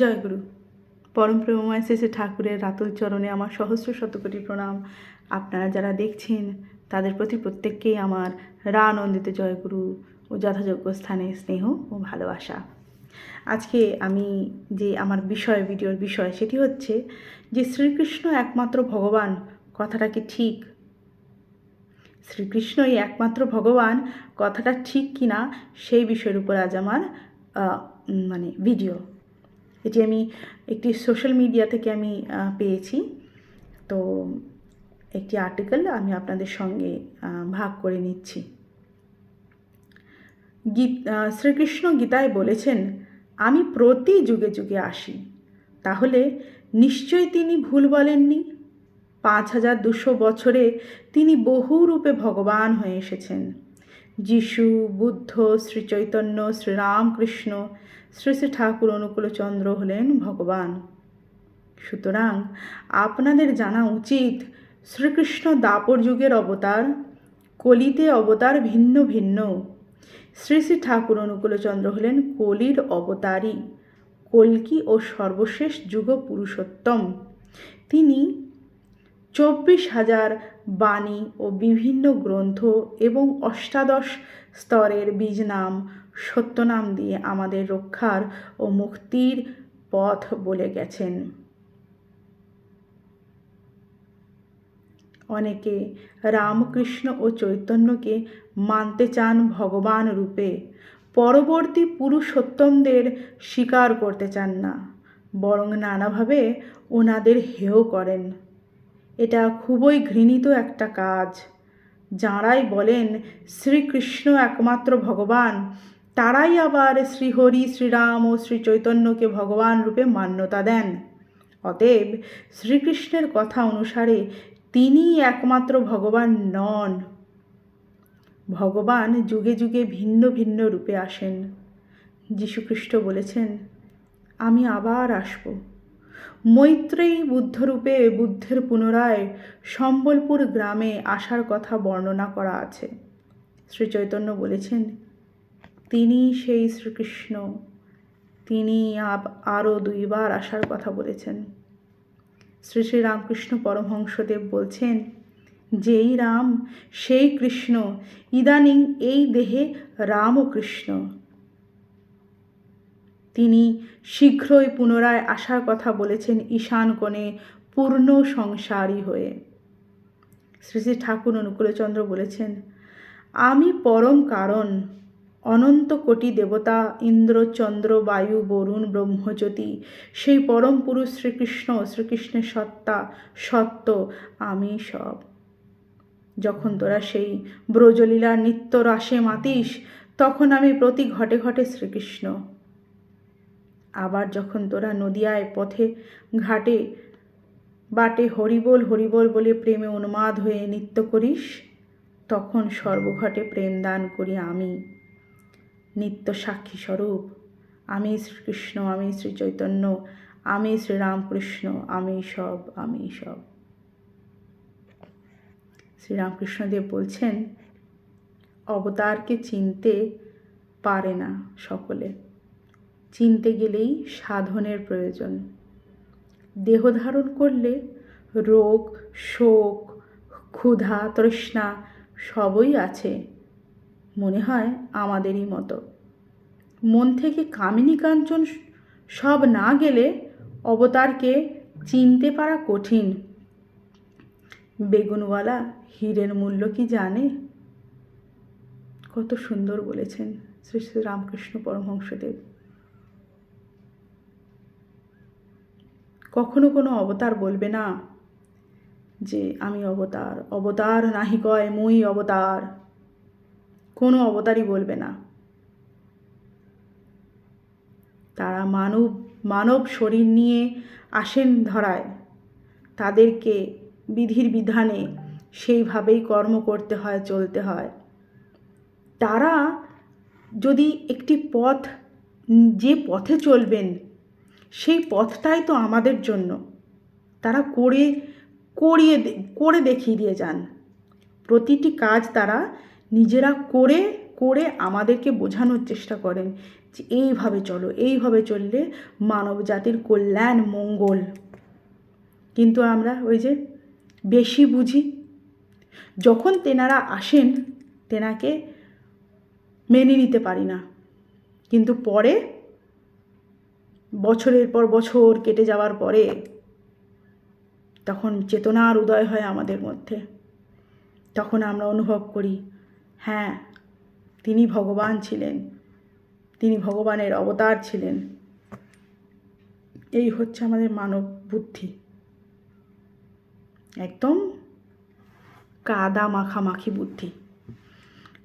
জয়গুরু। পরম প্রেমময় শ্রী ঠাকুরের রাতুল চরণে আমার সহস্র শতকোটি প্রণাম। আপনারা যারা দেখছেন তাদের প্রতি প্রত্যেককেই আমার আনন্দিত জয়গুরু ও যথাযোগ্য স্থানে স্নেহ ও ভালোবাসা। আজকে আমি যে আমার ভিডিওর বিষয় সেটি হচ্ছে যে শ্রীকৃষ্ণ একমাত্র ভগবান, কথাটা কি ঠিক? শ্রীকৃষ্ণই একমাত্র ভগবান, কথাটা ঠিক কি না সেই বিষয়ের উপর আজ আমার ভিডিও। এটি আমি একটি সোশ্যাল মিডিয়া থেকে আমি পেয়েছি। তো একটি আর্টিকেল আমি আপনাদের সঙ্গে ভাগ করে নিচ্ছি। শ্রীকৃষ্ণ গীতায় বলেছেন, আমি প্রতি যুগে যুগে আসি। তাহলে নিশ্চয়ই তিনি ভুল বলেননি। 5200 বছরে তিনি বহু রূপে ভগবান হয়ে এসেছেন। যিশু, বুদ্ধ, শ্রীচৈতন্য, শ্রীরামকৃষ্ণ, শ্রী শ্রী ঠাকুর অনুকূলচন্দ্র হলেন ভগবান। সুতরাং আপনাদের জানা উচিত শ্রীকৃষ্ণ দাপর যুগের অবতার, কলিতে অবতার ভিন্ন ভিন্ন। শ্রী শ্রী ঠাকুর অনুকূলচন্দ্র হলেন কলির অবতারই, কল্কি ও সর্বশেষ যুগ পুরুষোত্তম। তিনি 24,000 বাণী ও বিভিন্ন গ্রন্থ এবং 18 স্তরের বীজনাম, সত্যনাম দিয়ে আমাদের রক্ষার ও মুক্তির পথ বলে গেছেন। অনেকে রামকৃষ্ণ ও চৈতন্যকে মানতে চান ভগবান রূপে, পরবর্তী পুরুষোত্তমদের স্বীকার করতে চান না, বরং নানাভাবে ওনাদের হেয় করেন। এটা খুবই ঘৃণিত একটা কাজ। যাঁরাই বলেন শ্রীকৃষ্ণ একমাত্র ভগবান, তারাই আবার শ্রীহরি, শ্রীরাম ও শ্রী চৈতন্যকে ভগবান রূপে মান্যতা দেন। অতএব শ্রীকৃষ্ণের কথা অনুসারে তিনিই একমাত্র ভগবান নন। ভগবান যুগে যুগে ভিন্ন ভিন্ন রূপে আসেন। যীশুখ্রিস্ট বলেছেন, আমি আবার আসব। মৈত্রেয়ী বুদ্ধরূপে বুদ্ধের পুনরায় সম্বলপুর গ্রামে আসার কথা বর্ণনা করা আছে। শ্রী চৈতন্য বলেছেন, তিনি সেই শ্রীকৃষ্ণ, তিনি আরও 2 বার আসার কথা বলেছেন। শ্রী শ্রী রামকৃষ্ণ পরমহংসদেব বলছেন, যেই রাম সেই কৃষ্ণ, ইদানিং এই দেহে রাম ও কৃষ্ণ। তিনি শীঘ্রই পুনরায় আসার কথা বলেছেন ঈশান কোণে পূর্ণ সংসারী হয়ে। শ্রী শ্রী ঠাকুর অনুকূলচন্দ্র বলেছেন, আমি পরম কারণ, অনন্ত কোটি দেবতা, ইন্দ্র, চন্দ্র, বায়ু, বরুণ, ব্রহ্মজ্যোতি, সেই পরম পুরুষ শ্রীকৃষ্ণ, শ্রীকৃষ্ণের সত্তা, সত্য, আমি সব। যখন তোরা সেই ব্রজলীলার নিত্য রাসে মাতিস, তখন আমি প্রতি ঘটে ঘটে শ্রীকৃষ্ণ। আবার যখন তোরা নদিয়ায় পথে ঘাটে বাটে হরিবোল হরিবোল বলে প্রেমে উন্মাদ হয়ে নৃত্য করিস, তখন সর্বঘটে প্রেম দান করি আমি, নিত্য সাক্ষী স্বরূপ। আমি শ্রীকৃষ্ণ, আমি শ্রী চৈতন্য, আমি শ্রীরামকৃষ্ণ, আমি সব, আমি সব। শ্রীরামকৃষ্ণদেব বলছেন, অবতারকে চিনতে পারে না সকলে। চিনতে গেলেই সাধনের প্রয়োজন। দেহ ধারণ করলে রোগ, শোক, ক্ষুধা, তৃষ্ণা সবই আছে, মনে হয় আমাদেরই মতো। মন থেকে কামিনী কাঞ্চন সব না গেলে অবতারকে চিনতে পারা কঠিন। বেগুনওয়ালা হীরের মূল্য কি জানে? কত সুন্দর বলেছেন শ্রী শ্রী রামকৃষ্ণ পরমহংসদেব। কখনো কোনো অবতার বলবে না যে আমি অবতার, অবতার নাহি কয় মুই অবতার। কোনো অবতারই বলবে না। তারা মানব শরীর নিয়ে আসেন ধরায়, তাদেরকে বিধির বিধানে সেইভাবেই কর্ম করতে হয়, চলতে হয়। তারা যদি একটি পথ, যে পথে চলবেন সেই পথটাই তো আমাদের জন্য। তারা করে দেখিয়ে দিয়ে যান। প্রতিটি কাজ তারা নিজেরা করে করে আমাদেরকে বোঝানোর চেষ্টা করেন যে এইভাবে চলো, এইভাবে চললে মানব জাতির কল্যাণ, মঙ্গল। কিন্তু আমরা ওই যে বেশি বুঝি, যখন তেনারা আসেন তেনাকে মেনে নিতে পারি না, কিন্তু পরে বছরের পর বছর কেটে যাওয়ার পরে তখন চেতনার উদয় হয় আমাদের মধ্যে। তখন আমরা অনুভব করি, হ্যাঁ, তিনি ভগবান ছিলেন, তিনি ভগবানের অবতার ছিলেন। এই হচ্ছে আমাদের মানব বুদ্ধি, একদম কাদা মাখামাখি বুদ্ধি,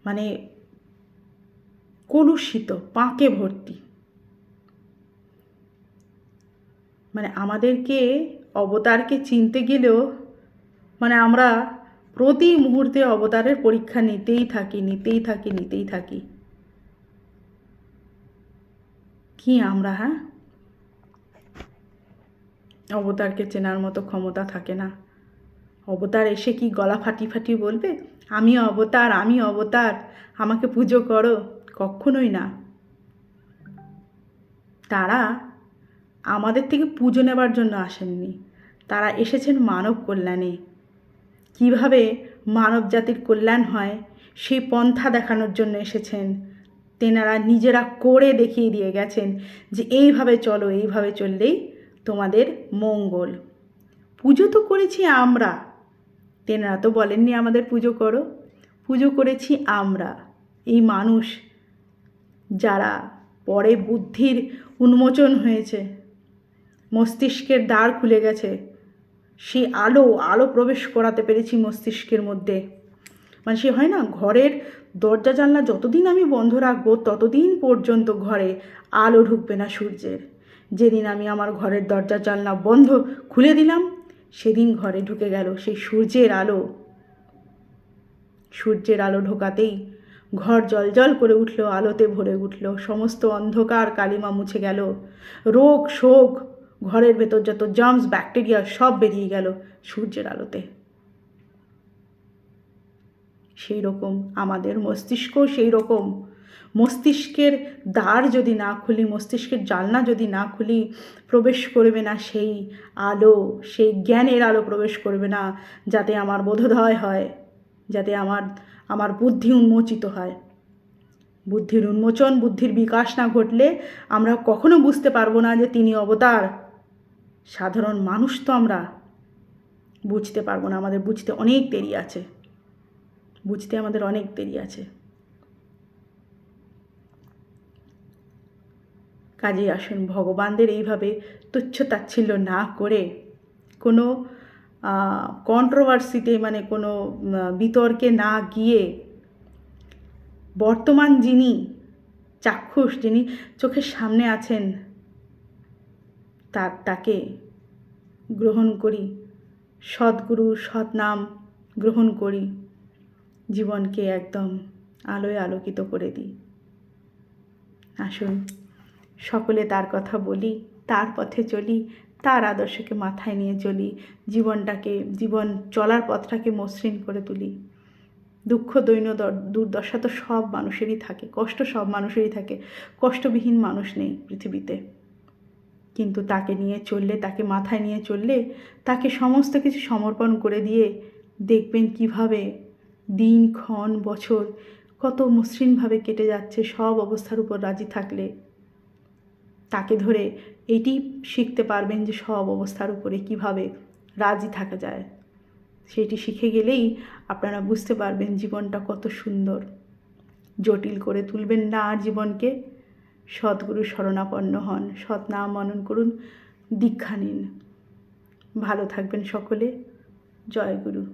মানে কলুষিত, পাঁকে ভর্তি। মানে আমাদেরকে অবতারকে চিনতে গেলেও মানে আমরা প্রতি মুহূর্তে অবতারের পরীক্ষা নিতেই থাকি। কি আমরা, হ্যাঁ, অবতারকে চেনার মতো ক্ষমতা থাকে না। অবতার এসে কি গলা ফাটি বলবে, আমি অবতার, আমাকে পুজো করো? কখনোই না। তারা আমাদের থেকে পুজো নেবার জন্য আসেননি, তারা এসেছেন মানব কল্যাণে। কিভাবে মানব জাতির কল্যাণ হয় সেই পন্থা দেখানোর জন্য এসেছেন। তেনারা নিজেরা করে দেখিয়ে দিয়ে গেছেন যে এইভাবে চলো, এইভাবে চললেই তোমাদের মঙ্গল। পুজো তো করেছি আমরা, তেনারা তো বলেননি আমাদের পুজো করো। পুজো করেছি আমরা, এই মানুষ যারা পরে বুদ্ধির উন্মোচন হয়েছে, মস্তিষ্কের দ্বার খুলে গেছে, সেই আলো প্রবেশ করাতে পেরেছি মস্তিষ্কের মধ্যে। মানে সে হয় না, ঘরের দরজা জানলা যতদিন আমি বন্ধ রাখবো ততদিন পর্যন্ত ঘরে আলো ঢুকবে না সূর্যের। যেদিন আমি আমার ঘরের দরজা জানলা বন্ধ খুলে দিলাম, সেদিন ঘরে ঢুকে গেল সেই সূর্যের আলো ঢোকাতেই ঘর জলজল করে উঠল, আলোতে ভরে উঠল, সমস্ত অন্ধকার কালিমা মুছে গেল, রোগ শোক, ঘরের ভেতর যত জার্মস ব্যাকটেরিয়া সব বেরিয়ে গেল সূর্যের আলোতে। সেই রকম আমাদের মস্তিষ্কও সেই রকম। মস্তিষ্কের দ্বার যদি না খুলি, মস্তিষ্কের জানলা যদি না খুলি, প্রবেশ করবে না সেই আলো, সেই জ্ঞানের আলো প্রবেশ করবে না, যাতে আমার বোধোদয় হয়, যাতে আমার বুদ্ধি উন্মোচিত হয়। বুদ্ধির উন্মোচন, বুদ্ধির বিকাশ না ঘটলে আমরা কখনো বুঝতে পারবো না যে তিনি অবতার। সাধারণ মানুষ তো আমরা বুঝতে পারবো না, আমাদের বুঝতে অনেক দেরি আছে। কাজেই আসুন, ভগবানদের এইভাবে তুচ্ছ-তাচ্ছিল্য না করে, কোনো কন্ট্রোভার্সিতে মানে কোনো বিতর্কে না গিয়ে, বর্তমান যিনি চাক্ষুষ, যিনি চোখের সামনে আছেন, তাকে গ্রহণ করি, সদ্গুরু সৎনাম গ্রহণ করি, জীবনকে একদম আলোয় আলোকিত করে দিই। আসুন সকলে তার কথা বলি, তার পথে চলি, তার আদর্শকে মাথায় নিয়ে চলি, জীবন চলার পথটাকে মসৃণ করে তুলি। দুঃখ দৈন্য দুর্দশা তো সব মানুষেরই থাকে, কষ্ট সব মানুষেরই থাকে, কষ্টবিহীন মানুষ নেই পৃথিবীতে। কিন্তু তাকে নিয়ে চললে, তাকে মাথায় নিয়ে চললে, তাকে সমস্ত কিছু সমর্পণ করে দিয়ে দেখবেন কিভাবে দিনক্ষণ বছর কত মসৃণভাবে কেটে যাচ্ছে সব অবস্থার উপর রাজি থাকলে। তাকে ধরে এটি শিখতে পারবেন যে সব অবস্থার উপরে কিভাবে রাজি থাকা যায়। সেটি শিখে গেলেই আপনারা বুঝতে পারবেন জীবনটা কত সুন্দর। জটিল করে তুলবেন না আর জীবনকে। সদ্গুরু শরণাপন্ন হন, সৎনাম মনন করুন, দীক্ষা নিন। ভালো থাকবেন সকলে। জয় গুরু।